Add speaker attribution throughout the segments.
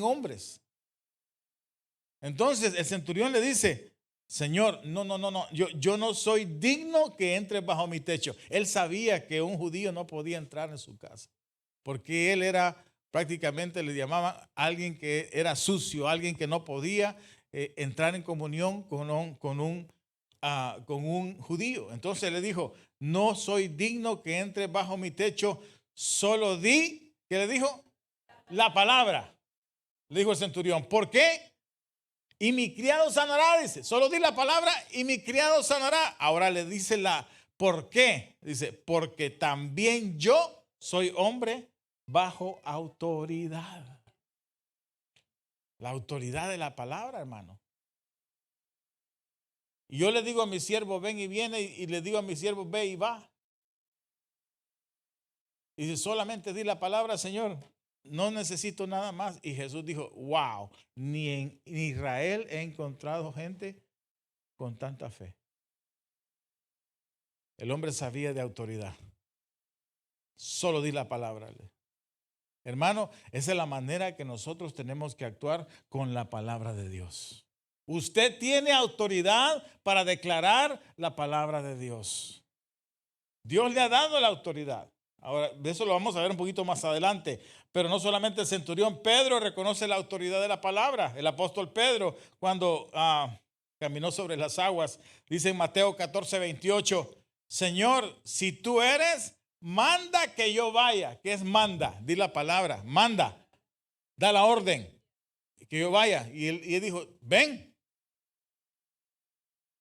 Speaker 1: hombres. Entonces el centurión le dice, Señor, no, yo no soy digno que entres bajo mi techo. Él sabía que un judío no podía entrar en su casa, porque él era prácticamente, le llamaban alguien que era sucio, alguien que no podía entrar en comunión con un judío. Entonces le dijo, no soy digno que entres bajo mi techo, solo di, ¿qué le dijo? La palabra. Le dijo el centurión, ¿por qué? Y mi criado sanará, dice, solo di la palabra y mi criado sanará. Ahora le dice ¿por qué? Dice, porque también yo soy hombre bajo autoridad. La autoridad de la palabra, hermano. Y yo le digo a mi siervo, ven y viene, y le digo a mi siervo, ve y va. Y dice, solamente di la palabra, Señor. No necesito nada más. Y Jesús dijo, wow, ni en Israel he encontrado gente con tanta fe. El hombre sabía de autoridad. Solo di la palabra. Hermano, esa es la manera que nosotros tenemos que actuar con la palabra de Dios. Usted tiene autoridad para declarar la palabra de Dios. Dios le ha dado la autoridad. Ahora, de eso lo vamos a ver un poquito más adelante. Pero no solamente el centurión, Pedro reconoce la autoridad de la palabra. El apóstol Pedro, cuando caminó sobre las aguas, dice en Mateo 14:28, Señor, si tú eres, manda que yo vaya. ¿Qué es manda? Di la palabra, manda. Da la orden, que yo vaya. Y él dijo, ven.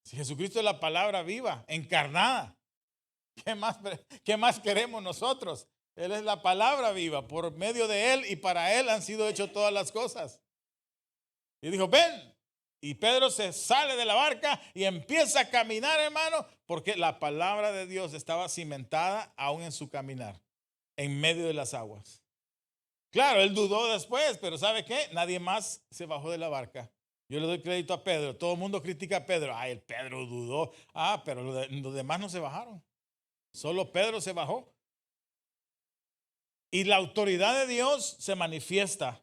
Speaker 1: Si Jesucristo es la palabra viva, encarnada. ¿Qué más queremos nosotros? Él es la palabra viva. Por medio de Él y para Él han sido hechas todas las cosas. Y dijo, ven. Y Pedro se sale de la barca y empieza a caminar, hermano, porque la palabra de Dios estaba cimentada aún en su caminar, en medio de las aguas. Claro, él dudó después, pero ¿sabe qué? Nadie más se bajó de la barca. Yo le doy crédito a Pedro. Todo el mundo critica a Pedro. Ay, el Pedro dudó. Pero los demás no se bajaron. Solo Pedro se bajó. Y la autoridad de Dios se manifiesta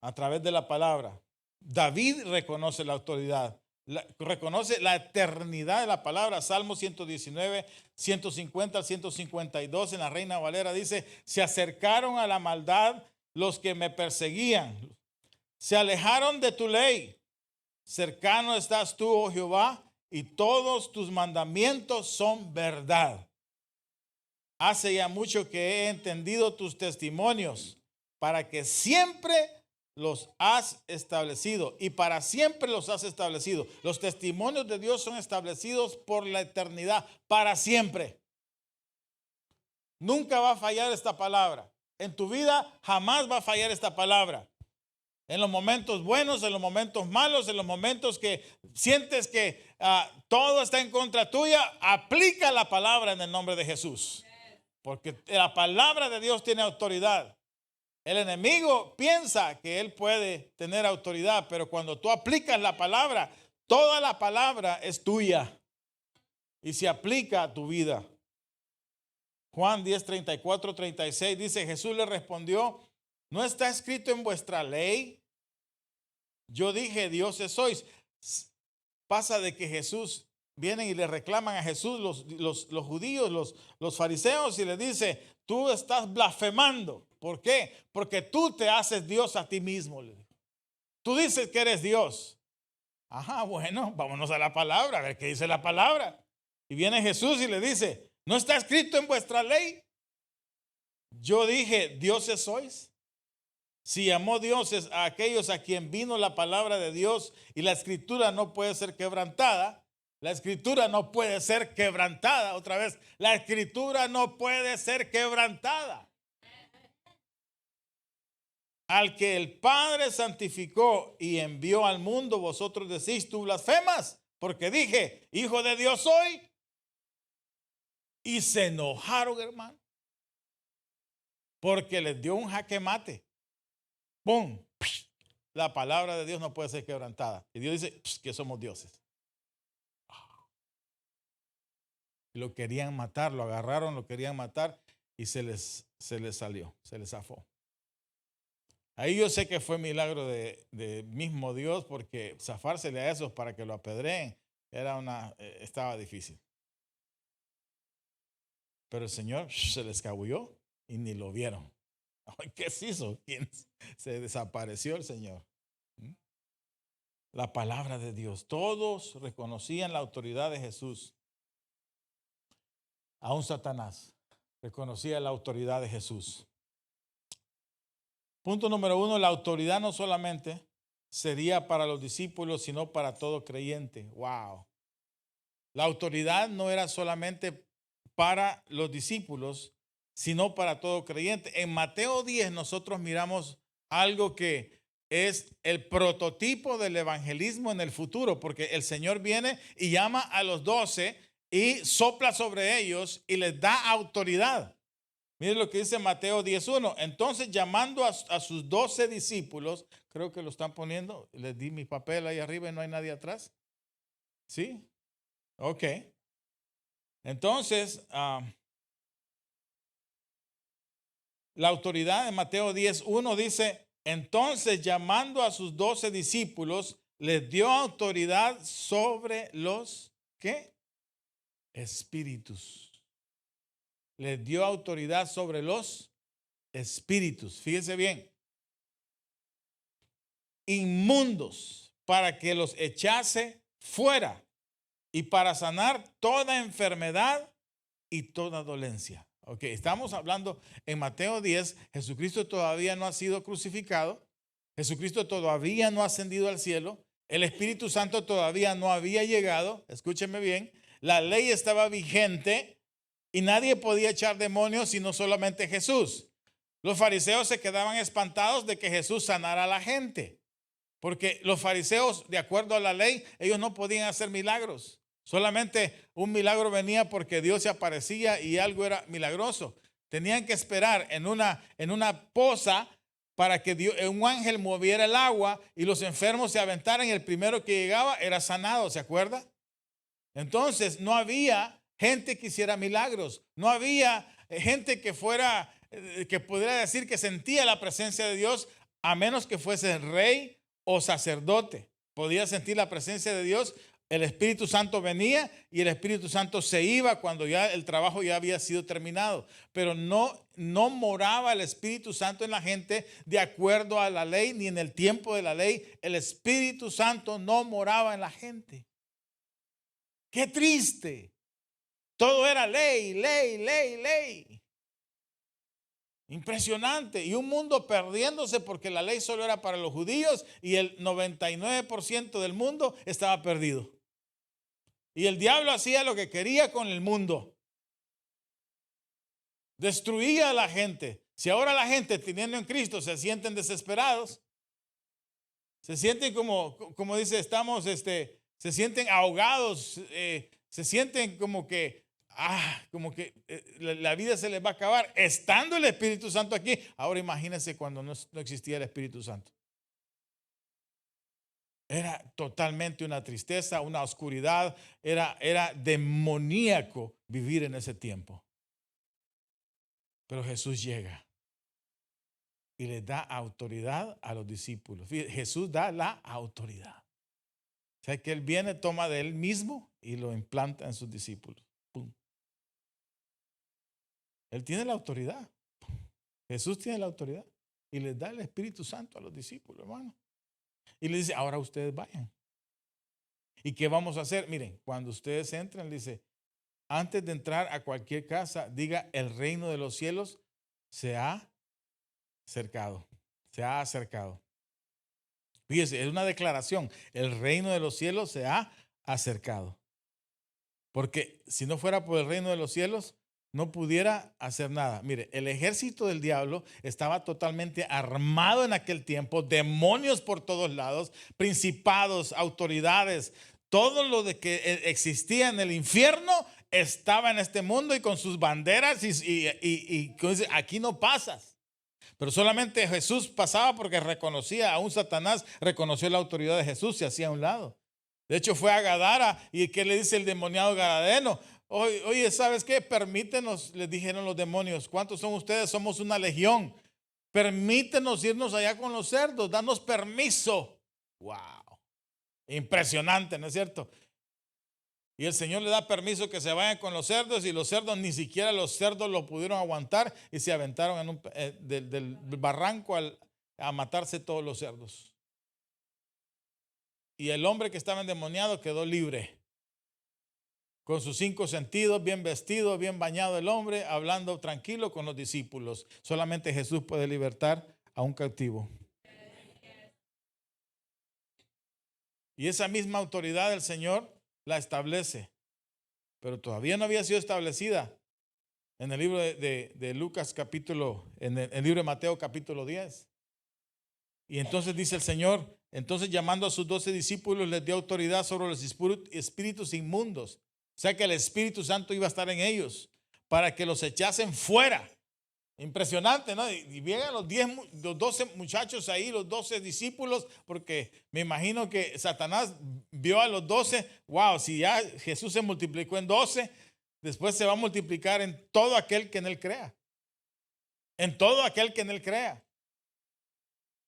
Speaker 1: a través de la palabra. David reconoce la autoridad, reconoce la eternidad de la palabra. Salmo 119, 150 al 152 en la Reina Valera dice, se acercaron a la maldad los que me perseguían, se alejaron de tu ley. Cercano estás tú, oh Jehová, y todos tus mandamientos son verdad. Hace ya mucho que he entendido tus testimonios, para que siempre los has establecido y para siempre los has establecido. Los testimonios de Dios son establecidos por la eternidad, para siempre. Nunca va a fallar esta palabra. En tu vida jamás va a fallar esta palabra. En los momentos buenos, en los momentos malos, en los momentos que sientes que todo está en contra tuya, aplica la palabra en el nombre de Jesús. Porque la palabra de Dios tiene autoridad. El enemigo piensa que él puede tener autoridad, pero cuando tú aplicas la palabra, toda la palabra es tuya y se aplica a tu vida. Juan 10, 34, 36 dice, Jesús le respondió, ¿no está escrito en vuestra ley? Yo dije, dioses sois. Pasa de que Jesús, vienen y le reclaman a Jesús los judíos, los fariseos, y le dice, tú estás blasfemando. ¿Por qué? Porque tú te haces Dios a ti mismo. Tú dices que eres Dios. Ajá, bueno, vámonos a la palabra, a ver qué dice la palabra. Y viene Jesús y le dice, ¿no está escrito en vuestra ley? Yo dije, dioses sois. Si llamó dioses a aquellos a quien vino la palabra de Dios y la escritura no puede ser quebrantada, la escritura no puede ser quebrantada. Otra vez, la escritura no puede ser quebrantada. Al que el Padre santificó y envió al mundo, vosotros decís, tú blasfemas, porque dije, hijo de Dios soy. Y se enojaron, hermano, porque les dio un jaque mate. ¡Pum! La palabra de Dios no puede ser quebrantada. Y Dios dice que somos dioses. Lo querían matar, lo agarraron, lo querían matar y se les salió, se les zafó. Ahí yo sé que fue milagro de mismo Dios, porque zafársele a esos para que lo apedreen estaba difícil. Pero el Señor se les escabulló y ni lo vieron. ¿Qué se hizo? Se desapareció el Señor. La palabra de Dios. Todos reconocían la autoridad de Jesús. Aún Satanás reconocía la autoridad de Jesús. Punto número 1, la autoridad no solamente sería para los discípulos, sino para todo creyente. Wow. La autoridad no era solamente para los discípulos, sino para todo creyente. En Mateo 10 nosotros miramos algo que es el prototipo del evangelismo en el futuro, porque el Señor viene y llama a los 12 y sopla sobre ellos y les da autoridad. Miren lo que dice Mateo 10:1. Entonces, llamando a sus 12 discípulos, creo que lo están poniendo, les di mi papel ahí arriba y no hay nadie atrás. ¿Sí? Ok. Entonces, la autoridad de Mateo 10:1 dice, entonces llamando a sus 12 discípulos, les dio autoridad sobre los, ¿qué? Espíritus. Les dio autoridad sobre los espíritus. Fíjense bien. Inmundos, para que los echase fuera y para sanar toda enfermedad y toda dolencia. Ok, estamos hablando en Mateo 10, Jesucristo todavía no ha sido crucificado, Jesucristo todavía no ha ascendido al cielo, el Espíritu Santo todavía no había llegado, escúchenme bien, la ley estaba vigente y nadie podía echar demonios sino solamente Jesús. Los fariseos se quedaban espantados de que Jesús sanara a la gente, porque los fariseos, de acuerdo a la ley, ellos no podían hacer milagros. Solamente un milagro venía porque Dios se aparecía y algo era milagroso. Tenían que esperar en una poza para que un ángel moviera el agua y los enfermos se aventaran y el primero que llegaba era sanado, ¿se acuerda? Entonces no había gente que hiciera milagros, no había gente que pudiera decir que sentía la presencia de Dios, a menos que fuese rey o sacerdote. Podía sentir la presencia de Dios. El Espíritu Santo venía y el Espíritu Santo se iba cuando ya el trabajo ya había sido terminado. Pero no moraba el Espíritu Santo en la gente de acuerdo a la ley, ni en el tiempo de la ley. El Espíritu Santo no moraba en la gente. ¡Qué triste! Todo era ley, ley, ley, ley. Impresionante. Y un mundo perdiéndose porque la ley solo era para los judíos y el 99% del mundo estaba perdido. Y el diablo hacía lo que quería con el mundo. Destruía a la gente. Si ahora la gente teniendo en Cristo se sienten desesperados, se sienten como dice, se sienten ahogados, se sienten como que la vida se les va a acabar, estando el Espíritu Santo aquí. Ahora imagínense cuando no existía el Espíritu Santo. Era totalmente una tristeza, una oscuridad, era demoníaco vivir en ese tiempo. Pero Jesús llega y le da autoridad a los discípulos. Jesús da la autoridad. O sea que Él viene, toma de Él mismo y lo implanta en sus discípulos. ¡Pum! Él tiene la autoridad. Jesús tiene la autoridad y les da el Espíritu Santo a los discípulos, hermano. Y le dice, ahora ustedes vayan. ¿Y qué vamos a hacer? Miren, cuando ustedes entren, dice, antes de entrar a cualquier casa, diga, el reino de los cielos se ha acercado. Se ha acercado. Fíjese, es una declaración. El reino de los cielos se ha acercado. Porque si no fuera por el reino de los cielos, no pudiera hacer nada. Mire, el ejército del diablo estaba totalmente armado en aquel tiempo, demonios por todos lados, principados, autoridades, todo lo de que existía en el infierno estaba en este mundo y con sus banderas y aquí no pasas. Pero solamente Jesús pasaba porque reconocía, aún Satanás reconoció la autoridad de Jesús, se hacía a un lado. De hecho fue a Gadara y ¿qué le dice el demoniado gadareno? Oye, ¿sabes qué? Permítenos, les dijeron los demonios. ¿Cuántos son ustedes? Somos una legión. permítenos irnos allá con los cerdos, danos permiso. Wow, impresionante, ¿no es cierto? Y el Señor le da permiso que se vayan con los cerdos, y los cerdos, ni siquiera los cerdos lo pudieron aguantar, y se aventaron del barranco a matarse todos los cerdos. Y el hombre que estaba endemoniado quedó libre, con sus 5 sentidos, bien vestido, bien bañado el hombre, hablando tranquilo con los discípulos. Solamente Jesús puede libertar a un cautivo. Y esa misma autoridad del Señor la establece, pero todavía no había sido establecida en el libro de Lucas en el libro de Mateo capítulo 10. Y entonces dice el Señor, entonces llamando a sus 12 discípulos, les dio autoridad sobre los espíritus inmundos. O sea que el Espíritu Santo iba a estar en ellos para que los echasen fuera. Impresionante, ¿no? Y vienen los 12 muchachos ahí, los 12 discípulos, porque me imagino que Satanás vio a los 12. Wow, si ya Jesús se multiplicó en 12, después se va a multiplicar en todo aquel que en él crea. En todo aquel que en él crea.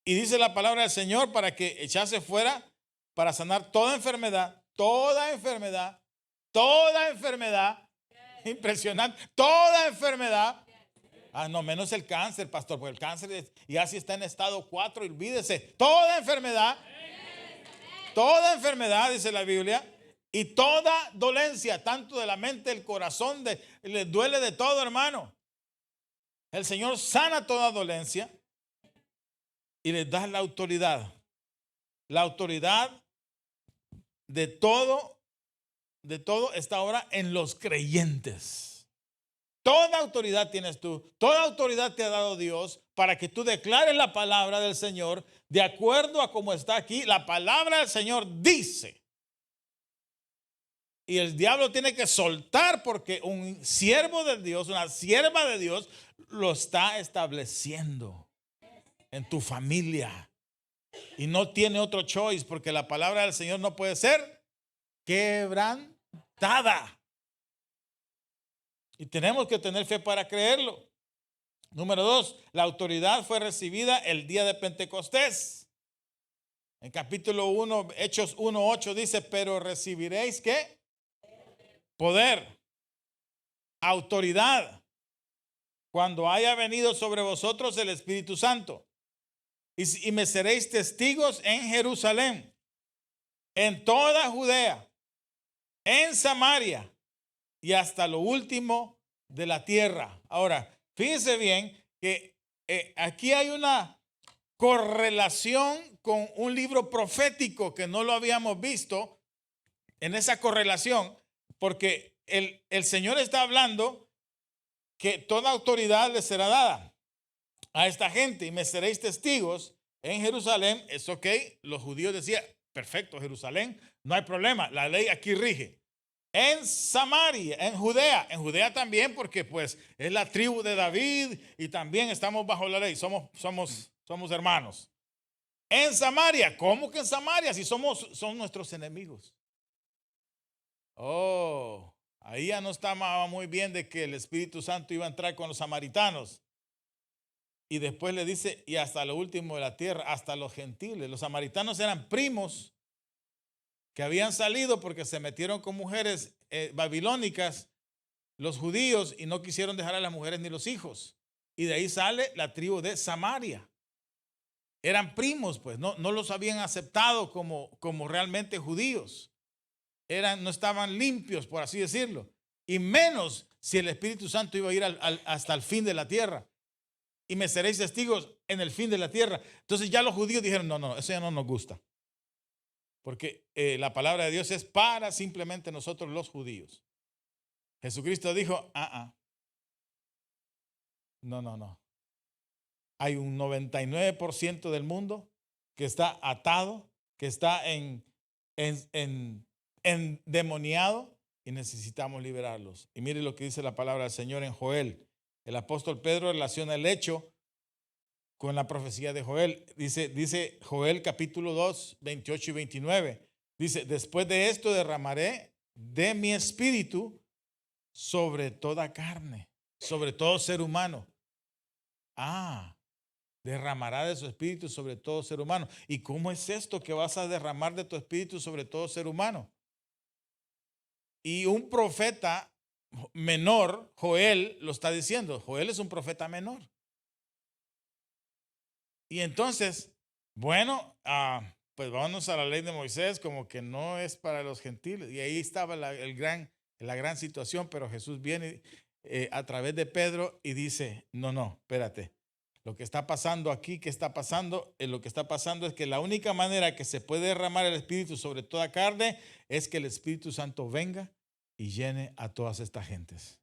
Speaker 1: Y dice la palabra del Señor para que echase fuera, para sanar toda enfermedad, toda enfermedad, toda enfermedad. Impresionante, toda enfermedad. No, menos el cáncer, pastor, porque el cáncer ya si está en estado 4, olvídese. Toda enfermedad, dice la Biblia, y toda dolencia, tanto de la mente, el corazón, le duele de todo, hermano. El Señor sana toda dolencia y les da la autoridad de todo está ahora en los creyentes. Toda autoridad tienes tú, toda autoridad te ha dado Dios para que tú declares la palabra del Señor de acuerdo a cómo está aquí. La palabra del Señor dice. Y el diablo tiene que soltar porque un siervo de Dios, una sierva de Dios, lo está estableciendo en tu familia. Y no tiene otro choice porque la palabra del Señor no puede ser quebrantada. Y tenemos que tener fe para creerlo. Número 2, la autoridad fue recibida el día de Pentecostés. En capítulo 1, Hechos 1:8 dice, pero recibiréis ¿qué? Poder, autoridad, cuando haya venido sobre vosotros el Espíritu Santo. Y me seréis testigos en Jerusalén, en toda Judea, en Samaria y hasta lo último de la tierra. Ahora, fíjense bien que aquí hay una correlación con un libro profético que no lo habíamos visto en esa correlación, porque el Señor está hablando que toda autoridad le será dada a esta gente y me seréis testigos en Jerusalén. Es ok, los judíos decían, perfecto, Jerusalén, no hay problema, la ley aquí rige. En Samaria, en Judea también, porque pues es la tribu de David y también estamos bajo la ley, somos hermanos. En Samaria, ¿cómo que en Samaria? Si son nuestros enemigos. Oh, ahí ya no estaba muy bien de que el Espíritu Santo iba a entrar con los samaritanos. Y después le dice, y hasta lo último de la tierra, hasta los gentiles. Los samaritanos eran primos que habían salido porque se metieron con mujeres babilónicas, los judíos, y no quisieron dejar a las mujeres ni los hijos. Y de ahí sale la tribu de Samaria. Eran primos, pues, no los habían aceptado como realmente judíos. No estaban limpios, por así decirlo. Y menos si el Espíritu Santo iba a ir hasta el fin de la tierra. Y me seréis testigos en el fin de la tierra. Entonces ya los judíos dijeron, no, eso ya no nos gusta. Porque la palabra de Dios es para simplemente nosotros los judíos. Jesucristo dijo, no. Hay un 99% del mundo que está atado, que está endemoniado y necesitamos liberarlos. Y mire lo que dice la palabra del Señor en Joel. El apóstol Pedro relaciona el hecho con la profecía de Joel. Dice Joel capítulo 2, 28 y 29. Dice, después de esto derramaré de mi espíritu sobre toda carne, sobre todo ser humano. Derramará de su espíritu sobre todo ser humano. ¿Y cómo es esto que vas a derramar de tu espíritu sobre todo ser humano? Y un profeta menor, Joel, lo está diciendo. Joel es un profeta menor. Y entonces, bueno, pues vámonos a la ley de Moisés, como que no es para los gentiles. Y ahí estaba la gran situación, pero Jesús viene a través de Pedro y dice, no, espérate. Lo que está pasando aquí, ¿qué está pasando? Lo que está pasando es que la única manera que se puede derramar el Espíritu sobre toda carne es que el Espíritu Santo venga y llene a todas estas gentes.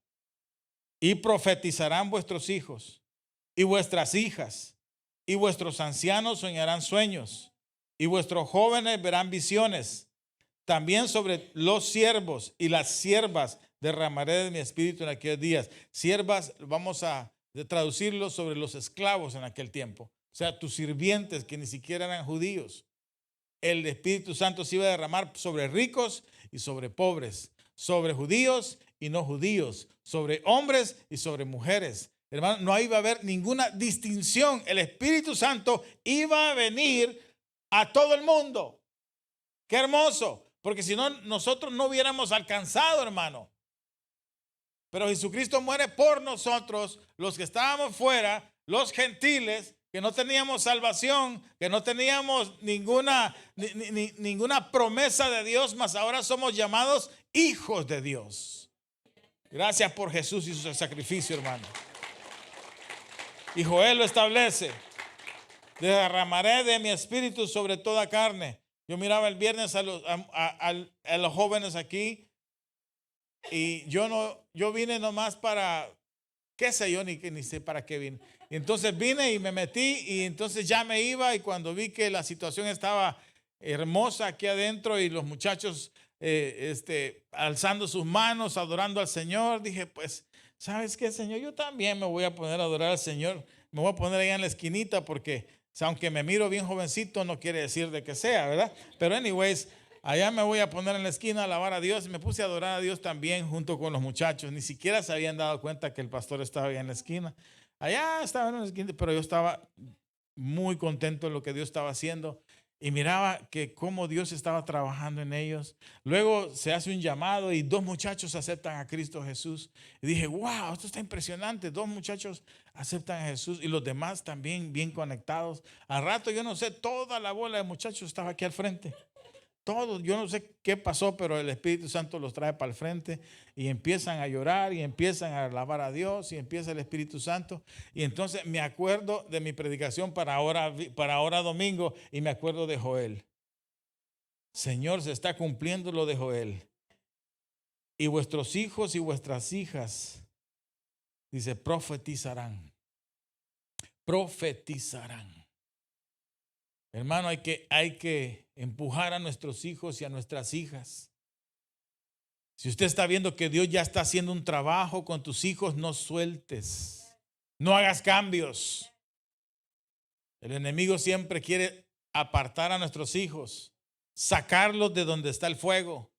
Speaker 1: Y profetizarán vuestros hijos y vuestras hijas, y vuestros ancianos soñarán sueños, y vuestros jóvenes verán visiones. También sobre los siervos y las siervas derramaré de mi espíritu en aquellos días. Siervas, vamos a traducirlo sobre los esclavos en aquel tiempo. O sea, tus sirvientes que ni siquiera eran judíos. El Espíritu Santo se iba a derramar sobre ricos y sobre pobres, sobre judíos y no judíos, sobre hombres y sobre mujeres. Hermano, no iba a haber ninguna distinción. El Espíritu Santo iba a venir a todo el mundo. Qué hermoso, porque si no, nosotros no hubiéramos alcanzado, hermano. Pero Jesucristo muere por nosotros, los que estábamos fuera, los gentiles, que no teníamos salvación, que no teníamos ninguna promesa de Dios, mas ahora somos llamados hijos de Dios. Gracias por Jesús y su sacrificio, hermano. Y Joel lo establece. Derramaré de mi espíritu sobre toda carne. Yo miraba el viernes a los jóvenes aquí y yo vine nomás para, qué sé yo, ni sé para qué vine. Y entonces vine y me metí y entonces ya me iba y cuando vi que la situación estaba hermosa aquí adentro y los muchachos alzando sus manos, adorando al Señor, dije, pues, ¿sabes qué, Señor? Yo también me voy a poner a adorar al Señor. Me voy a poner allá en la esquinita porque aunque me miro bien jovencito, no quiere decir de que sea, ¿verdad? Pero anyways, allá me voy a poner en la esquina a alabar a Dios y me puse a adorar a Dios también junto con los muchachos. Ni siquiera se habían dado cuenta que el pastor estaba allá en la esquina. Allá estaba en la esquina, pero yo estaba muy contento en lo que Dios estaba haciendo y miraba que cómo Dios estaba trabajando en ellos. Luego se hace un llamado y 2 muchachos aceptan a Cristo Jesús. Y dije, wow, esto está impresionante. 2 muchachos aceptan a Jesús y los demás también bien conectados. Al rato, yo no sé, toda la bola de muchachos estaba aquí al frente. Todos, yo no sé qué pasó, pero el Espíritu Santo los trae para el frente y empiezan a llorar y empiezan a alabar a Dios y empieza el Espíritu Santo. Y entonces me acuerdo de mi predicación para ahora domingo y me acuerdo de Joel. Señor, se está cumpliendo lo de Joel. Y vuestros hijos y vuestras hijas, dice, profetizarán. Profetizarán. Hermano, hay que empujar a nuestros hijos y a nuestras hijas. Si usted está viendo que Dios ya está haciendo un trabajo con tus hijos, no sueltes. No hagas cambios. El enemigo siempre quiere apartar a nuestros hijos, sacarlos de donde está el fuego.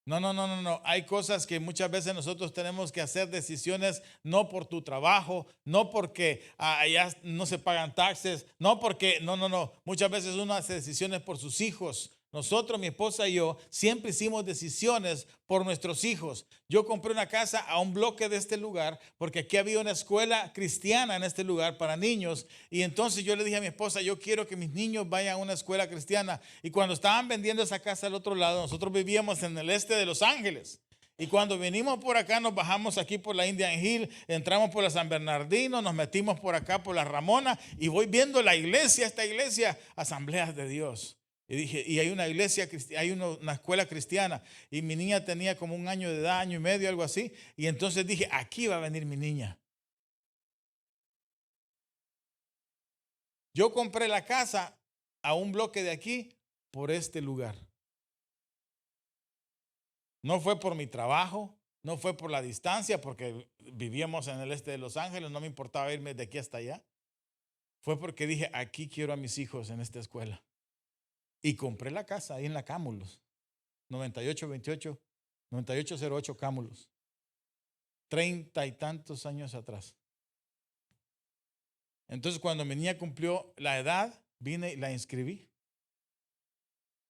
Speaker 1: No. Hay cosas que muchas veces nosotros tenemos que hacer decisiones no por tu trabajo, no porque allá no se pagan taxes, no porque, no. Muchas veces uno hace decisiones por sus hijos. Nosotros, mi esposa y yo, siempre hicimos decisiones por nuestros hijos. Yo compré una casa a un bloque de este lugar porque aquí había una escuela cristiana en este lugar para niños. Y entonces yo le dije a mi esposa, yo quiero que mis niños vayan a una escuela cristiana. Y cuando estaban vendiendo esa casa al otro lado, nosotros vivíamos en el este de Los Ángeles. Y cuando vinimos por acá, nos bajamos aquí por la Indian Hill, entramos por la San Bernardino, nos metimos por acá por la Ramona y voy viendo la iglesia, esta iglesia, Asambleas de Dios. Y dije, y hay una iglesia, hay una escuela cristiana. Y mi niña tenía como 1 año de edad, 1 año y medio, algo así. Y entonces dije, aquí va a venir mi niña. Yo compré la casa a un bloque de aquí por este lugar. No fue por mi trabajo, no fue por la distancia, porque vivíamos en el este de Los Ángeles, no me importaba irme de aquí hasta allá. Fue porque dije, aquí quiero a mis hijos en esta escuela. Y compré la casa ahí en la Cámulos, 9808 Cámulos, 30 y tantos años atrás. Entonces cuando mi niña cumplió la edad, vine y la inscribí.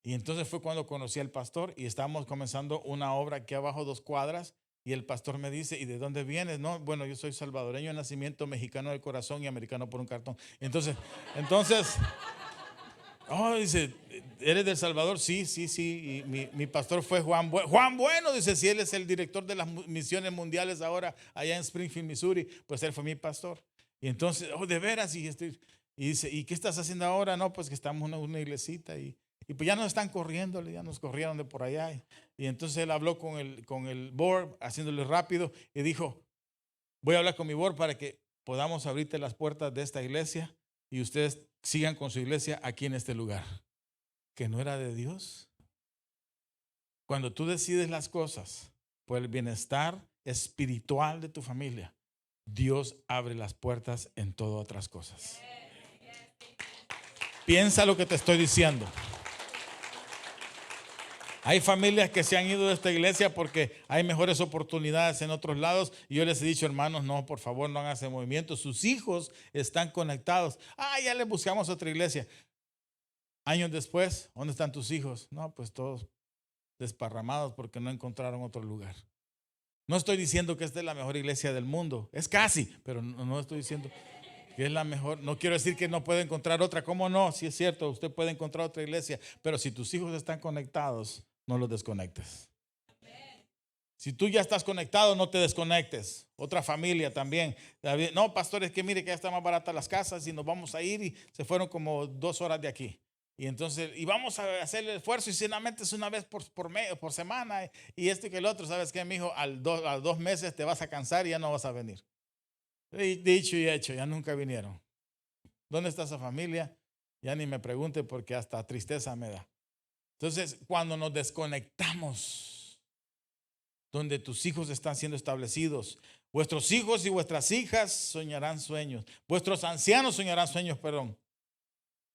Speaker 1: Y entonces fue cuando conocí al pastor y estábamos comenzando una obra aquí abajo 2 cuadras. Y el pastor me dice, ¿y de dónde vienes? No, bueno, yo soy salvadoreño de nacimiento, mexicano de corazón y americano por un cartón. Entonces, oh, dice, ¿eres del Salvador? Sí, sí, sí. Y mi pastor fue Juan Bueno. Juan Bueno, dice, si él es el director de las misiones mundiales ahora allá en Springfield, Missouri, pues él fue mi pastor. Y entonces, oh, de veras, y dice, ¿y qué estás haciendo ahora? No, pues que estamos en una iglesita y pues ya nos están corriendo, ya nos corrieron de por allá. Y entonces él habló con el board, haciéndole rápido, y dijo, voy a hablar con mi board para que podamos abrirte las puertas de esta iglesia y ustedes sigan con su iglesia aquí en este lugar. Que no era de Dios. Cuando tú decides las cosas por el bienestar espiritual de tu familia, Dios abre las puertas en todas otras cosas. Piensa lo que te estoy diciendo. Hay familias que se han ido de esta iglesia porque hay mejores oportunidades en otros lados. Y yo les he dicho, hermanos, no, por favor, no hagan ese movimiento. Sus hijos están conectados. Ya les buscamos otra iglesia. Años después, ¿dónde están tus hijos? No, pues todos desparramados porque no encontraron otro lugar. No estoy diciendo que esta es la mejor iglesia del mundo. Es casi, pero no estoy diciendo que es la mejor. No quiero decir que no puede encontrar otra. ¿Cómo no? Sí es cierto, usted puede encontrar otra iglesia. Pero si tus hijos están conectados, no los desconectes. Si tú ya estás conectado, no te desconectes. Otra familia también. No, pastor, es que mire que ya están más baratas las casas y nos vamos a ir y se fueron como 2 horas de aquí. Y entonces, y vamos a hacer el esfuerzo y solamente es una vez por semana y esto y que el otro. ¿Sabes qué, mijo? A los 2 meses te vas a cansar y ya no vas a venir. Dicho y hecho, ya nunca vinieron. ¿Dónde está esa familia? Ya ni me pregunte porque hasta tristeza me da. Entonces, cuando nos desconectamos, donde tus hijos están siendo establecidos, vuestros hijos y vuestras hijas soñarán sueños, vuestros ancianos soñarán sueños, perdón,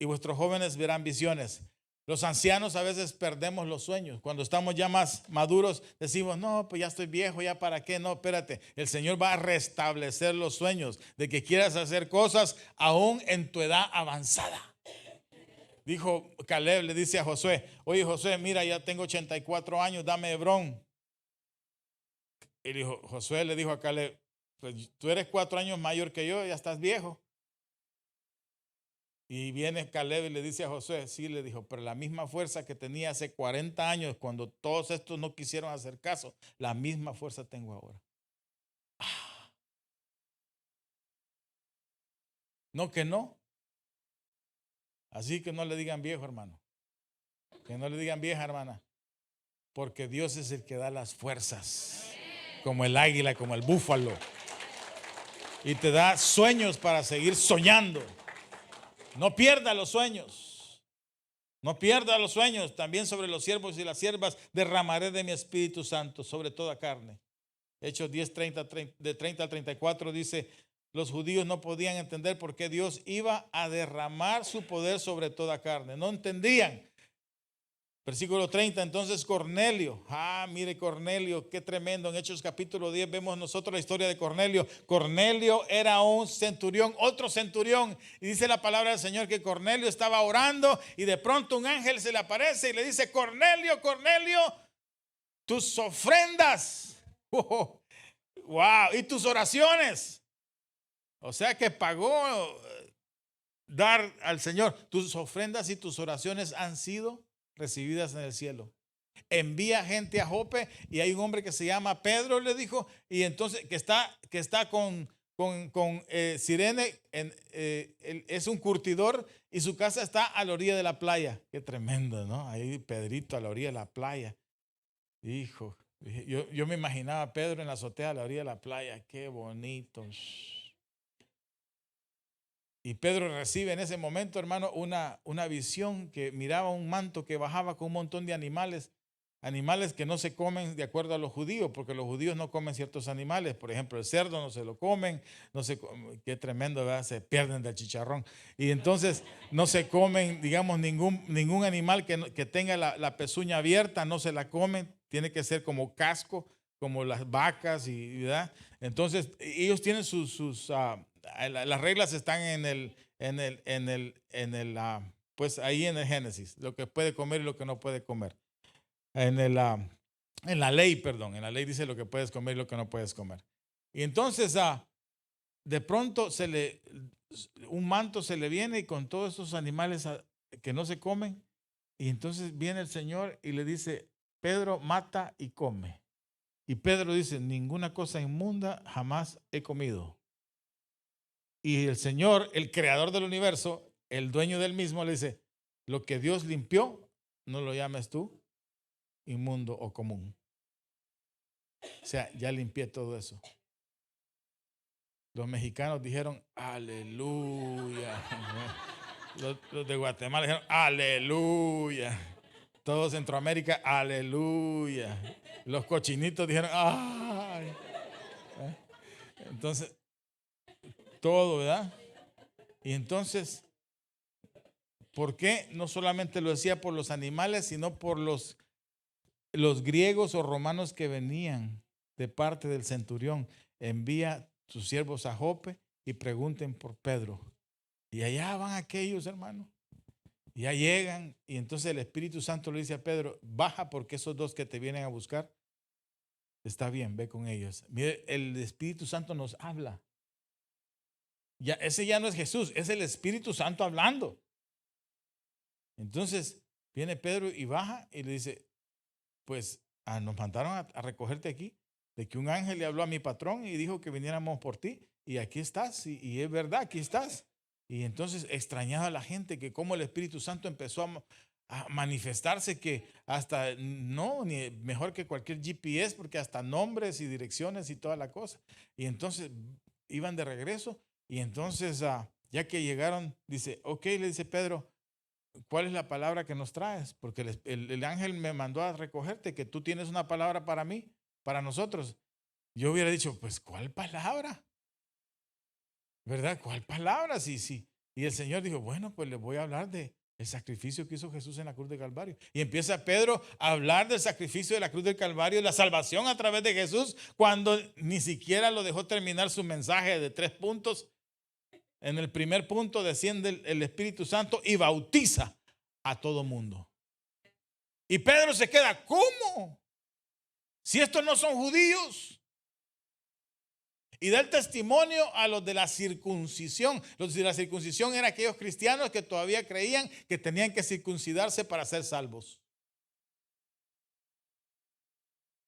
Speaker 1: y vuestros jóvenes verán visiones. Los ancianos a veces perdemos los sueños. Cuando estamos ya más maduros, decimos, no, pues ya estoy viejo, ya para qué. No, espérate, el Señor va a restablecer los sueños de que quieras hacer cosas aún en tu edad avanzada. Dijo Caleb, le dice a Josué, oye Josué, mira, ya tengo 84 años, dame Hebrón. Y Josué le dijo a Caleb, pues tú eres 4 años mayor que yo, ya estás viejo. Y viene Caleb y le dice a Josué, sí, le dijo, pero la misma fuerza que tenía hace 40 años cuando todos estos no quisieron hacer caso, la misma fuerza tengo ahora. No que no. Así que no le digan viejo, hermano. Que no le digan vieja, hermana. Porque Dios es el que da las fuerzas. Como el águila, como el búfalo. Y te da sueños para seguir soñando. No pierda los sueños. No pierda los sueños. También sobre los siervos y las siervas derramaré de mi Espíritu Santo sobre toda carne. Hechos 10, de 30 al 34 dice, los judíos no podían entender por qué Dios iba a derramar su poder sobre toda carne. No entendían. Versículo 30, entonces Cornelio, mire Cornelio, qué tremendo. En Hechos capítulo 10 vemos nosotros la historia de Cornelio. Cornelio era un centurión, otro centurión. Y dice la palabra del Señor que Cornelio estaba orando y de pronto un ángel se le aparece y le dice, Cornelio, Cornelio, tus ofrendas, wow, y tus oraciones. O sea que pagó dar al Señor. Tus ofrendas y tus oraciones han sido recibidas en el cielo. Envía gente a Jope y hay un hombre que se llama Pedro, le dijo, y entonces que está con Sirene, es un curtidor y su casa está a la orilla de la playa. Qué tremendo, ¿no? Ahí Pedrito a la orilla de la playa. Hijo, yo me imaginaba a Pedro en la azotea a la orilla de la playa. Qué bonito. Y Pedro recibe en ese momento, hermano, una visión que miraba un manto que bajaba con un montón de animales que no se comen de acuerdo a los judíos, porque los judíos no comen ciertos animales. Por ejemplo, el cerdo no se lo comen, qué tremendo, ¿verdad? Se pierden del chicharrón. Y entonces no se comen, digamos, ningún animal que tenga la pezuña abierta, no se la comen, tiene que ser como casco, como las vacas, ¿verdad? Entonces ellos tienen sus las reglas están pues ahí en el Génesis, lo que puede comer y lo que no puede comer. En la ley, perdón, en la ley dice lo que puedes comer y lo que no puedes comer. Y entonces, de pronto un manto se le viene y con todos esos animales que no se comen. Y entonces viene el Señor y le dice, Pedro, mata y come. Y Pedro dice, ninguna cosa inmunda jamás he comido. Y el Señor, el creador del universo, el dueño del mismo, le dice, lo que Dios limpió, no lo llames tú inmundo o común. O sea, ya limpié todo eso. Los mexicanos dijeron, aleluya. Los de Guatemala dijeron, aleluya. Todo Centroamérica, aleluya. Los cochinitos dijeron, ay. Entonces, todo, ¿verdad? Y entonces, ¿por qué no solamente lo decía por los animales, sino por los griegos o romanos que venían de parte del centurión? Envía sus siervos a Jope y pregunten por Pedro. Y allá van aquellos, hermanos. Y ya llegan y entonces el Espíritu Santo le dice a Pedro, baja porque esos dos que te vienen a buscar, está bien, ve con ellos. Mire, el Espíritu Santo nos habla. Ya, ese ya no es Jesús, es el Espíritu Santo hablando. Entonces viene Pedro y baja y le dice, pues nos mandaron a recogerte aquí, de que un ángel le habló a mi patrón y dijo que viniéramos por ti. Y aquí estás, y es verdad, aquí estás. Y entonces extrañaba a la gente que como el Espíritu Santo empezó a manifestarse, que hasta no, ni mejor que cualquier GPS, porque hasta nombres y direcciones y toda la cosa. Y entonces iban de regreso y entonces ya que llegaron, dice, ok, le dice Pedro, ¿cuál es la palabra que nos traes? Porque el ángel me mandó a recogerte, que tú tienes una palabra para mí, para nosotros. Yo hubiera dicho, pues, ¿cuál palabra? ¿Verdad? ¿Cuál palabra? Sí, sí. Y el Señor dijo, bueno, pues les voy a hablar del sacrificio que hizo Jesús en la cruz del Calvario. Y empieza Pedro a hablar del sacrificio de la cruz del Calvario, la salvación a través de Jesús, cuando ni siquiera lo dejó terminar su mensaje de 3 puntos. En el primer punto desciende el Espíritu Santo y bautiza a todo mundo. Y Pedro se queda, ¿cómo? Si estos no son judíos. Y da el testimonio a los de la circuncisión. Los de la circuncisión eran aquellos cristianos que todavía creían que tenían que circuncidarse para ser salvos.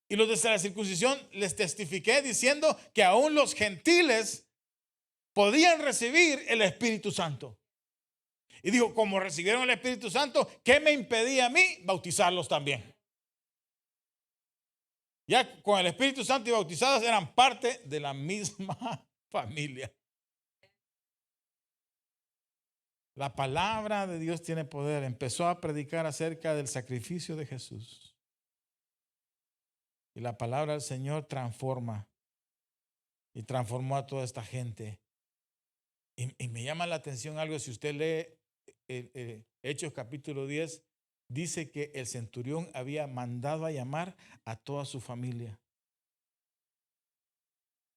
Speaker 1: Y los de la circuncisión les testifiqué diciendo que aún los gentiles podían recibir el Espíritu Santo. Y dijo, como recibieron el Espíritu Santo, ¿qué me impedía a mí bautizarlos también? Ya con el Espíritu Santo y bautizados eran parte de la misma familia. La palabra de Dios tiene poder. Empezó a predicar acerca del sacrificio de Jesús. Y la palabra del Señor transforma. Y transformó a toda esta gente. Y me llama la atención algo. Si usted lee Hechos capítulo 10, dice que el centurión había mandado a llamar a toda su familia.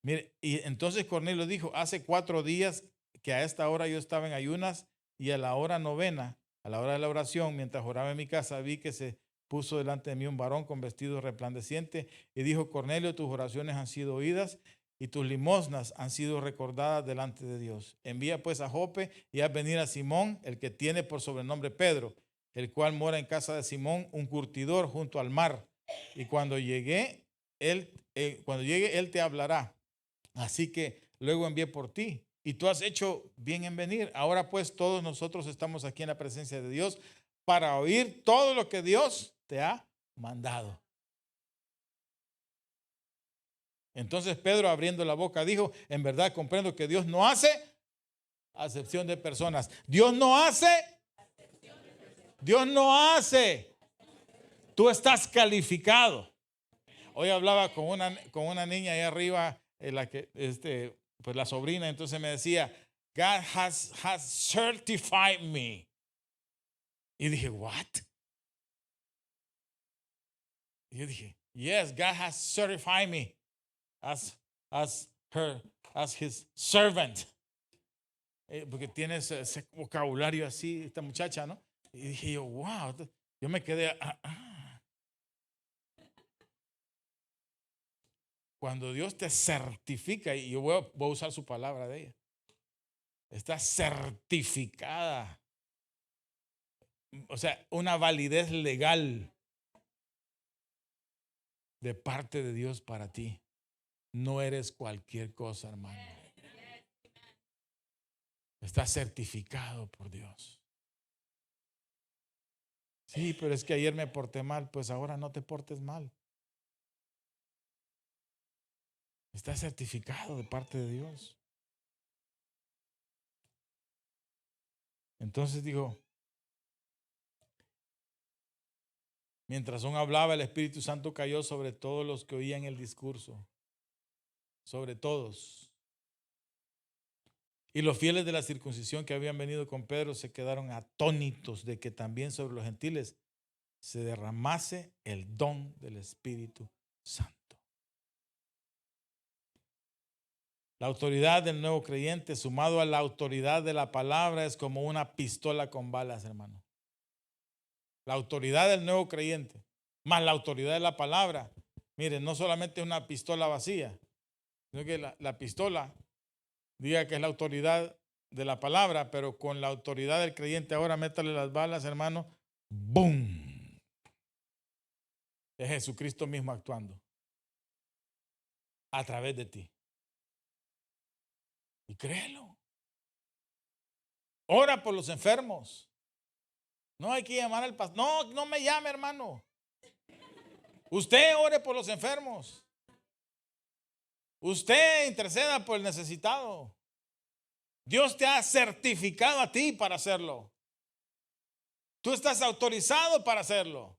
Speaker 1: Mire, y entonces Cornelio dijo, hace 4 días que a esta hora yo estaba en ayunas y a la hora novena, a la hora de la oración, mientras oraba en mi casa, vi que se puso delante de mí un varón con vestido resplandeciente y dijo, Cornelio, tus oraciones han sido oídas y tus limosnas han sido recordadas delante de Dios. Envía pues a Jope y haz venir a Simón, el que tiene por sobrenombre Pedro, el cual mora en casa de Simón, un curtidor junto al mar. Y cuando llegue, él te hablará. Así que luego envié por ti y tú has hecho bien en venir. Ahora pues todos nosotros estamos aquí en la presencia de Dios para oír todo lo que Dios te ha mandado. Entonces Pedro, abriendo la boca, dijo, en verdad comprendo que Dios no hace acepción de personas. Dios no hace. Dios no hace. Tú estás calificado. Hoy hablaba con una niña ahí arriba, pues la sobrina, entonces me decía, God has certified me. Y dije, what? Y yo dije, yes, God has certified me as his servant. porque tiene ese vocabulario así, esta muchacha, ¿no? Y dije yo, wow, yo me quedé, Cuando Dios te certifica, y yo voy a usar su palabra de ella, está certificada, o sea, una validez legal de parte de Dios para ti. No eres cualquier cosa, hermano. Está certificado por Dios. Sí, pero es que ayer me porté mal, pues ahora no te portes mal. Está certificado de parte de Dios. Entonces digo, mientras aún hablaba, el Espíritu Santo cayó sobre todos los que oían el discurso. Sobre todos. Y los fieles de la circuncisión que habían venido con Pedro se quedaron atónitos de que también sobre los gentiles se derramase el don del Espíritu Santo. La autoridad del nuevo creyente sumado a la autoridad de la palabra es como una pistola con balas, hermano. La autoridad del nuevo creyente más la autoridad de la palabra. Miren, no solamente es una pistola vacía, sino que la pistola diga que es la autoridad de la palabra, pero con la autoridad del creyente ahora métale las balas, hermano. ¡Bum! Es Jesucristo mismo actuando a través de ti. Y créelo. Ora por los enfermos. No hay que llamar al pastor. No, no me llame, hermano. Usted ore por los enfermos. Usted interceda por el necesitado. Dios te ha certificado a ti para hacerlo. Tú estás autorizado para hacerlo.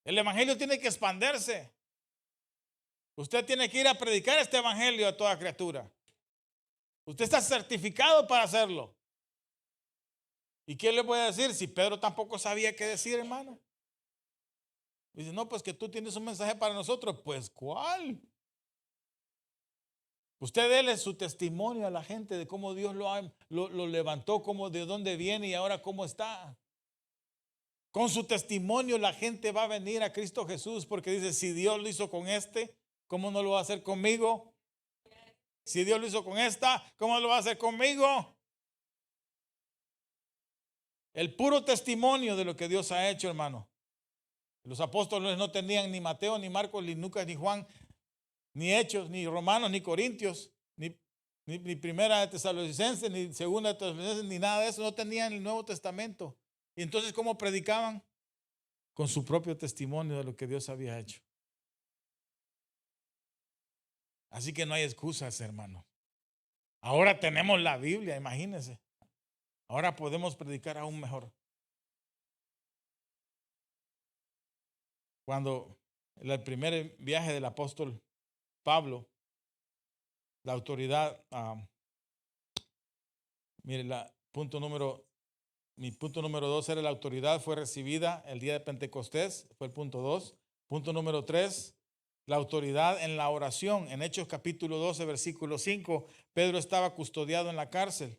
Speaker 1: El evangelio tiene que expandirse. Usted tiene que ir a predicar este evangelio a toda criatura. Usted está certificado para hacerlo. ¿Y qué le voy a decir si Pedro tampoco sabía qué decir, hermano? Dice, no, pues que tú tienes un mensaje para nosotros. Pues, ¿cuál? Usted déle su testimonio a la gente de cómo Dios lo levantó, cómo, de dónde viene y ahora cómo está. Con su testimonio la gente va a venir a Cristo Jesús porque dice, si Dios lo hizo con este, ¿cómo no lo va a hacer conmigo? Si Dios lo hizo con esta, ¿cómo lo va a hacer conmigo? El puro testimonio de lo que Dios ha hecho, hermano. Los apóstoles no tenían ni Mateo, ni Marcos, ni Lucas, ni Juan, ni Hechos, ni Romanos, ni Corintios, ni Primera de Tesalonicenses, ni Segunda de Tesalonicenses, ni nada de eso. No tenían el Nuevo Testamento. Y entonces, ¿cómo predicaban? Con su propio testimonio de lo que Dios había hecho. Así que no hay excusas, hermano. Ahora tenemos la Biblia, imagínense. Ahora podemos predicar aún mejor. Cuando el primer viaje del apóstol Pablo, la autoridad, mire, mi punto número 2 era la autoridad fue recibida el día de Pentecostés, fue el punto 2. Punto número 3, la autoridad en la oración. En Hechos capítulo 12, versículo 5, Pedro estaba custodiado en la cárcel.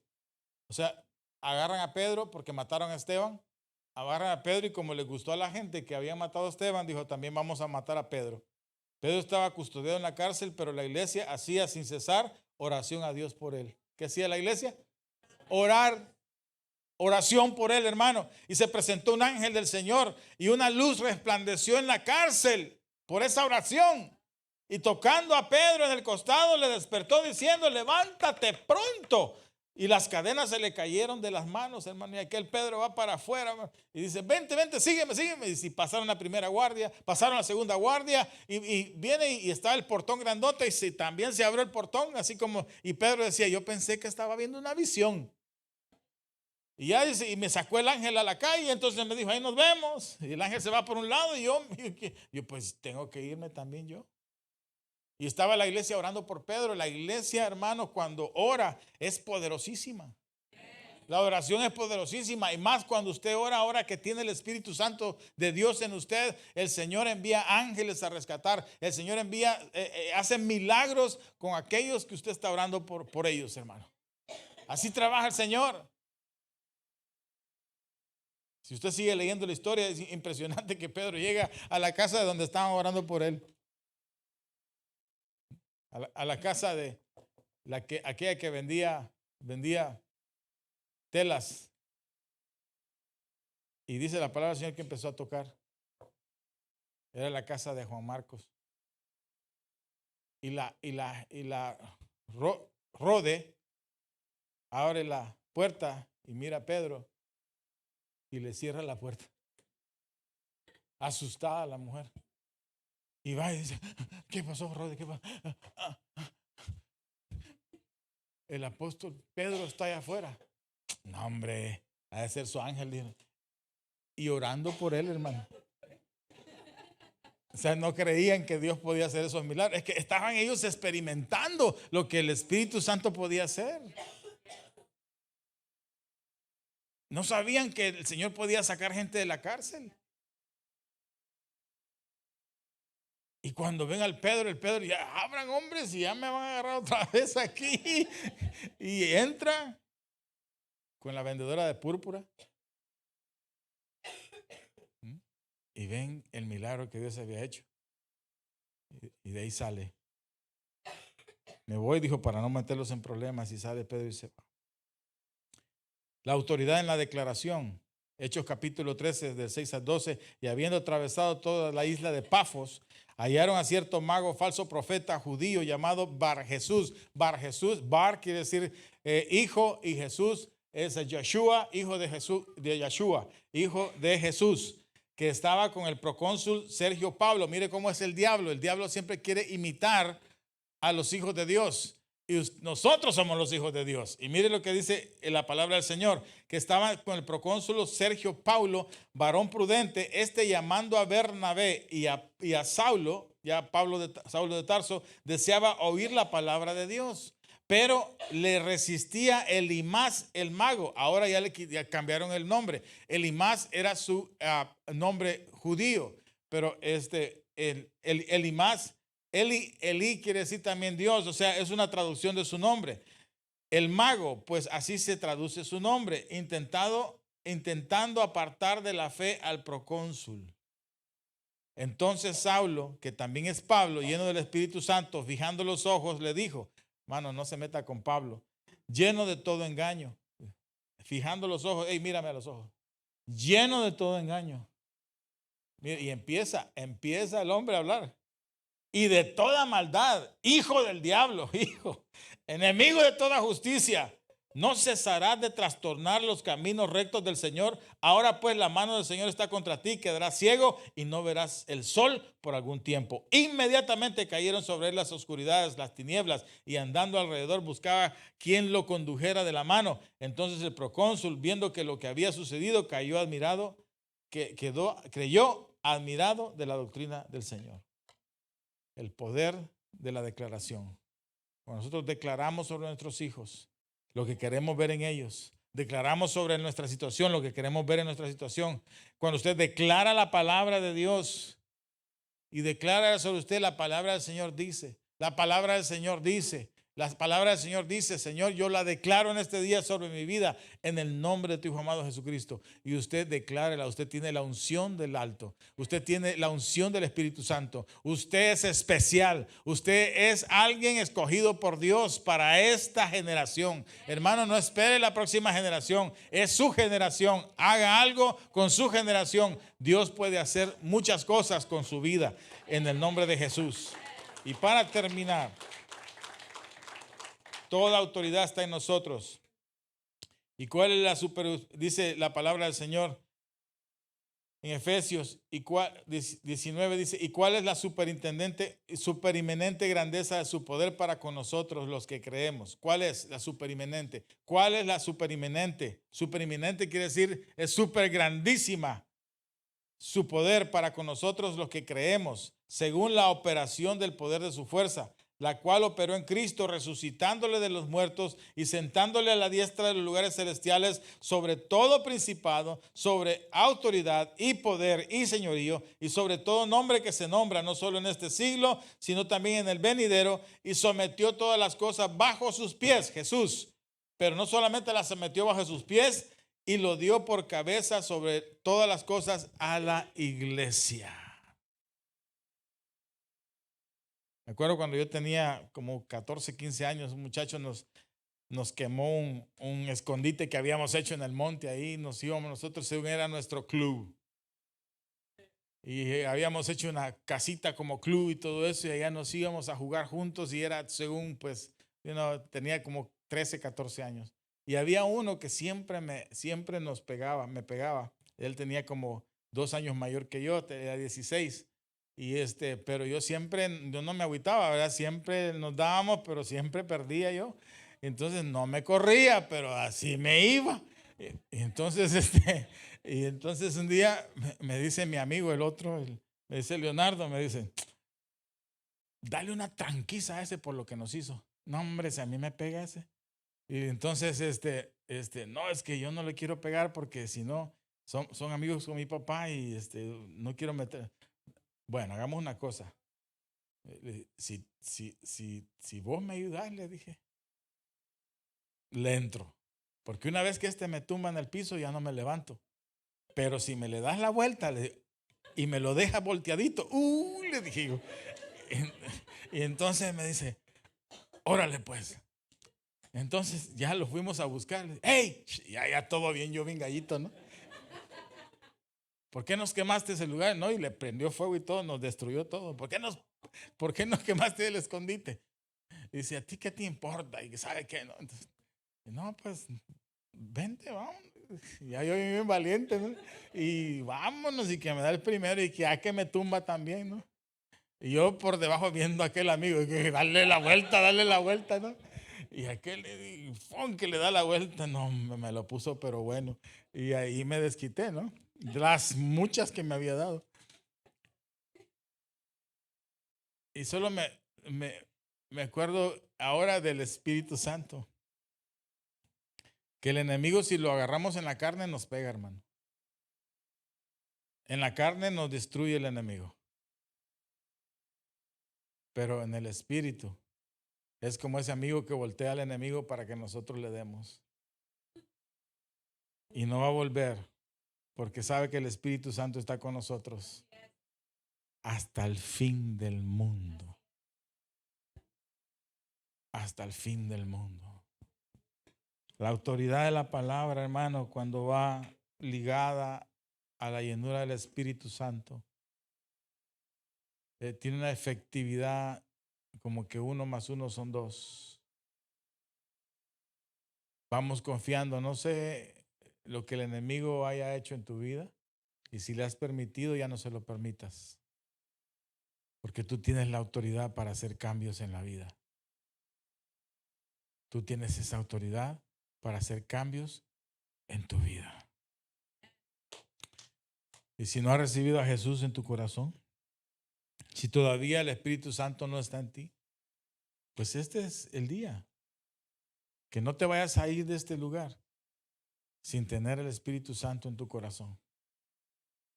Speaker 1: O sea, agarran a Pedro porque mataron a Esteban, agarran a Pedro y como le gustó a la gente que había matado a Esteban, dijo, también vamos a matar a Pedro. Pedro estaba custodiado en la cárcel, pero la iglesia hacía sin cesar oración a Dios por él. ¿Qué hacía la iglesia? Orar. Oración por él, hermano. Y se presentó un ángel del Señor y una luz resplandeció en la cárcel por esa oración. Y tocando a Pedro en el costado le despertó diciendo, levántate pronto. Y las cadenas se le cayeron de las manos, hermano. Y aquel Pedro va para afuera, hermano, y dice, vente, sígueme. Y si pasaron la primera guardia, pasaron la segunda guardia y viene y está el portón grandote y también se abrió el portón, así como, y Pedro decía, yo pensé que estaba viendo una visión. Y ya dice, y me sacó el ángel a la calle, entonces me dijo, ahí nos vemos. Y el ángel se va por un lado y yo pues tengo que irme también yo. Y estaba la iglesia orando por Pedro. La iglesia, hermano, cuando ora es poderosísima. La oración es poderosísima y más cuando usted ora ahora que tiene el Espíritu Santo de Dios en usted. El Señor envía ángeles a rescatar. El Señor hace milagros con aquellos que usted está orando por ellos, hermano. Así trabaja el Señor. Si usted sigue leyendo la historia, es impresionante que Pedro llega a la casa de donde estaban orando por él. A la casa de aquella que vendía telas. Y dice la palabra del Señor que empezó a tocar. Era la casa de Juan Marcos. Y Rode abre la puerta y mira a Pedro y le cierra la puerta. Asustada la mujer. Y va y dice, ¿qué pasó, Rode? ¿Qué pasó? El apóstol Pedro está allá afuera. No, hombre, ha de ser su ángel. Dijo. Y orando por él, hermano. O sea, no creían que Dios podía hacer esos milagros. Es que estaban ellos experimentando lo que el Espíritu Santo podía hacer. No sabían que el Señor podía sacar gente de la cárcel. Y cuando ven al Pedro, el Pedro ya abran hombres y ya me van a agarrar otra vez aquí. Y entra con la vendedora de púrpura. Y ven el milagro que Dios había hecho. Y de ahí sale. Me voy, dijo, para no meterlos en problemas. Y sale Pedro y se va. La autoridad en la declaración. Hechos capítulo 13, del 6 al 12. Y habiendo atravesado toda la isla de Pafos, hallaron a cierto mago, falso profeta judío llamado Bar Jesús. Bar Jesús, Bar quiere decir hijo, y Jesús es Yeshua, hijo de Jesús, de Yeshua, hijo de Jesús, que estaba con el procónsul Sergio Pablo. Mire cómo es el diablo. El diablo siempre quiere imitar a los hijos de Dios. Y nosotros somos los hijos de Dios. Y mire lo que dice la palabra del Señor, que estaba con el procónsul Sergio Paulo, varón prudente, llamando a Bernabé y a Saulo, ya Saulo de Tarso, deseaba oír la palabra de Dios. Pero le resistía Elimás, el mago. Ahora ya cambiaron el nombre. Elimás era su nombre judío. Pero Elimás, Eli quiere decir también Dios. O sea, es una traducción de su nombre. El mago, pues así se traduce su nombre. Intentando apartar de la fe al procónsul. Entonces Saulo, que también es Pablo, lleno del Espíritu Santo, fijando los ojos, le dijo, mano, no se meta con Pablo, lleno de todo engaño, fijando los ojos, hey, mírame a los ojos, lleno de todo engaño. Y empieza el hombre a hablar. Y de toda maldad, hijo del diablo, hijo, enemigo de toda justicia, no cesarás de trastornar los caminos rectos del Señor. Ahora pues la mano del Señor está contra ti, quedarás ciego y no verás el sol por algún tiempo. Inmediatamente cayeron sobre él las oscuridades, las tinieblas, y andando alrededor buscaba quien lo condujera de la mano. Entonces el procónsul, viendo que lo que había sucedido, creyó admirado de la doctrina del Señor. El poder de la declaración. Cuando nosotros declaramos sobre nuestros hijos lo que queremos ver en ellos, declaramos sobre nuestra situación lo que queremos ver en nuestra situación. Cuando usted declara la palabra de Dios y declara sobre usted la palabra del Señor dice, la palabra del Señor dice, la palabra del Señor dice, Señor, yo la declaro en este día sobre mi vida en el nombre de tu Hijo amado Jesucristo. Y usted declárela, usted tiene la unción del alto, usted tiene la unción del Espíritu Santo, usted es especial, usted es alguien escogido por Dios para esta generación. Hermano, no espere la próxima generación, es su generación, haga algo con su generación. Dios puede hacer muchas cosas con su vida en el nombre de Jesús. Y para terminar, toda autoridad está en nosotros. ¿Y cuál es dice la palabra del Señor en Efesios 19 dice, ¿y cuál es la superinminente grandeza de su poder para con nosotros los que creemos? ¿Cuál es la superinminente? ¿Cuál es la superinminente? Superinminente quiere decir es súper grandísima. Su poder para con nosotros los que creemos, según la operación del poder de su fuerza, la cual operó en Cristo, resucitándole de los muertos y sentándole a la diestra de los lugares celestiales, sobre todo principado, sobre autoridad y poder y señorío, y sobre todo nombre que se nombra, no solo en este siglo, sino también en el venidero, y sometió todas las cosas bajo sus pies, Jesús, pero no solamente la sometió bajo sus pies, y lo dio por cabeza sobre todas las cosas a la iglesia. Me acuerdo cuando yo tenía como 14, 15 años, un muchacho nos quemó un escondite que habíamos hecho en el monte ahí, nos íbamos nosotros, según era nuestro club. Y habíamos hecho una casita como club y todo eso, y allá nos íbamos a jugar juntos, y era según, pues, tenía como 13, 14 años. Y había uno que siempre nos pegaba, me pegaba. Él tenía como 2 años mayor que yo, tenía 16. Pero yo no me agüitaba, ¿verdad? Siempre nos dábamos, pero siempre perdía yo. Entonces no me corría, pero así me iba. Y entonces un día me dice mi amigo, el otro, me dice Leonardo, me dice, dale una tranquiza a ese por lo que nos hizo. No, hombre, si a mí me pega ese. Y entonces, no, es que yo no le quiero pegar porque si no, son amigos con mi papá y no quiero meter. Bueno, hagamos una cosa. Si vos me ayudás, le dije, le entro. Porque una vez que me tumba en el piso, ya no me levanto. Pero si me le das la vuelta y me lo deja volteadito, le dije yo. Y entonces me dice, órale pues. Entonces ya lo fuimos a buscar. ¡Hey! Ya todo bien, yo bien gallito, ¿no? ¿Por qué nos quemaste ese lugar? No, y le prendió fuego y todo, nos destruyó todo. ¿Por qué nos quemaste el escondite? Y dice, ¿a ti qué te importa? Y sabe qué, ¿no? Entonces, no, pues, vente, vamos. Ya yo bien valiente, ¿no? Y vámonos, y que me da el primero, y que me tumba también, ¿no? Y yo por debajo viendo a aquel amigo, que darle la vuelta, ¿no? Y aquel que le da la vuelta, no, me lo puso, pero bueno. Y ahí me desquité, ¿no? De las muchas que me había dado. Y solo me acuerdo ahora del Espíritu Santo. Que el enemigo, si lo agarramos en la carne, nos pega, hermano. En la carne nos destruye el enemigo. Pero en el Espíritu es como ese amigo que voltea al enemigo para que nosotros le demos. Y no va a volver porque sabe que el Espíritu Santo está con nosotros hasta el fin del mundo. Hasta el fin del mundo. La autoridad de la palabra, hermano, cuando va ligada a la llenura del Espíritu Santo, tiene una efectividad como que 1 más 1 son 2. Vamos confiando, no sé lo que el enemigo haya hecho en tu vida, y si le has permitido, ya no se lo permitas, porque tú tienes la autoridad para hacer cambios en la vida. Tú tienes esa autoridad para hacer cambios en tu vida. Y si no has recibido a Jesús en tu corazón, si todavía el Espíritu Santo no está en ti, pues este es el día. Que no te vayas a ir de este lugar sin tener el Espíritu Santo en tu corazón.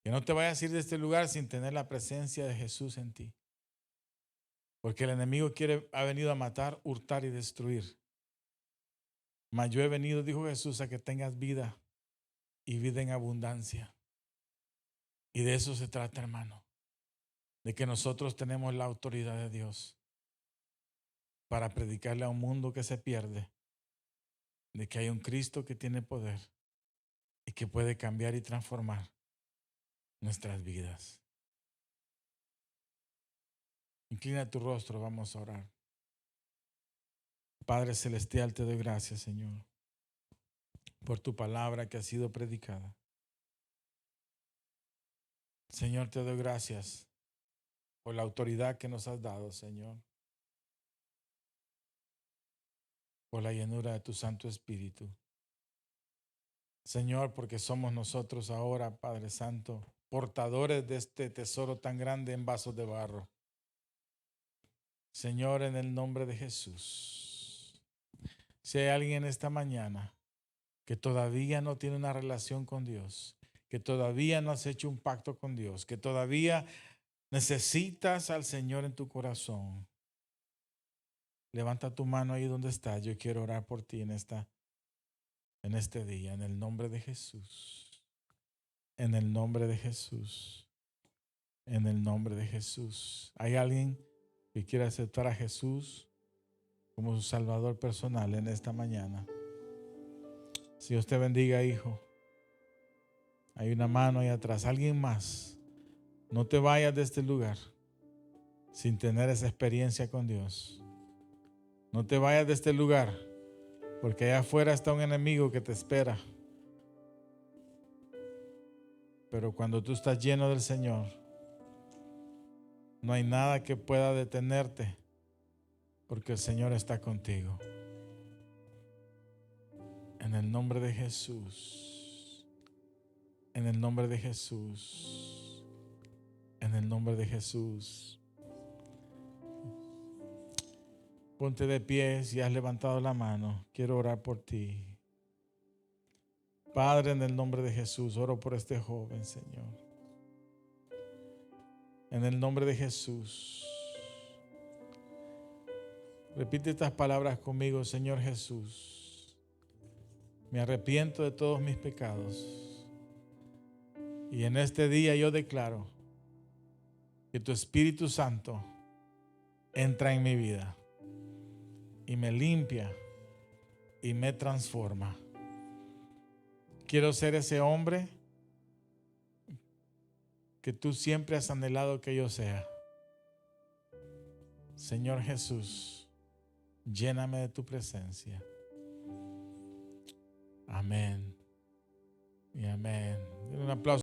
Speaker 1: Que no te vayas a ir de este lugar sin tener la presencia de Jesús en ti. Porque el enemigo ha venido a matar, hurtar y destruir. Mas yo he venido, dijo Jesús, a que tengas vida y vida en abundancia. Y de eso se trata, hermano. De que nosotros tenemos la autoridad de Dios para predicarle a un mundo que se pierde. De que hay un Cristo que tiene poder y que puede cambiar y transformar nuestras vidas. Inclina tu rostro, vamos a orar. Padre Celestial, te doy gracias, Señor, por tu palabra que ha sido predicada. Señor, te doy gracias por la autoridad que nos has dado, Señor, por la llenura de tu Santo Espíritu. Señor, porque somos nosotros ahora, Padre Santo, portadores de este tesoro tan grande en vasos de barro. Señor, en el nombre de Jesús, si hay alguien esta mañana que todavía no tiene una relación con Dios, que todavía no has hecho un pacto con Dios, que todavía necesitas al Señor en tu corazón, levanta tu mano ahí donde estás. Yo quiero orar por ti en esta en este día, en el nombre de Jesús. En el nombre de Jesús. En el nombre de Jesús. ¿Hay alguien que quiera aceptar a Jesús como su Salvador personal en esta mañana? Si Dios te bendiga, hijo. Hay una mano ahí atrás. Alguien más. No te vayas de este lugar sin tener esa experiencia con Dios. No te vayas de este lugar, porque allá afuera está un enemigo que te espera. Pero cuando tú estás lleno del Señor, no hay nada que pueda detenerte, porque el Señor está contigo. En el nombre de Jesús. En el nombre de Jesús. En el nombre de Jesús. Ponte de pie si has levantado la mano. Quiero orar por ti. Padre, en el nombre de Jesús, oro por este joven, Señor. En el nombre de Jesús. Repite estas palabras conmigo, Señor Jesús. Me arrepiento de todos mis pecados. Y en este día yo declaro que tu Espíritu Santo entra en mi vida y me limpia y me transforma. Quiero ser ese hombre que tú siempre has anhelado que yo sea. Señor Jesús, lléname de tu presencia. Amén y amén. Un aplauso.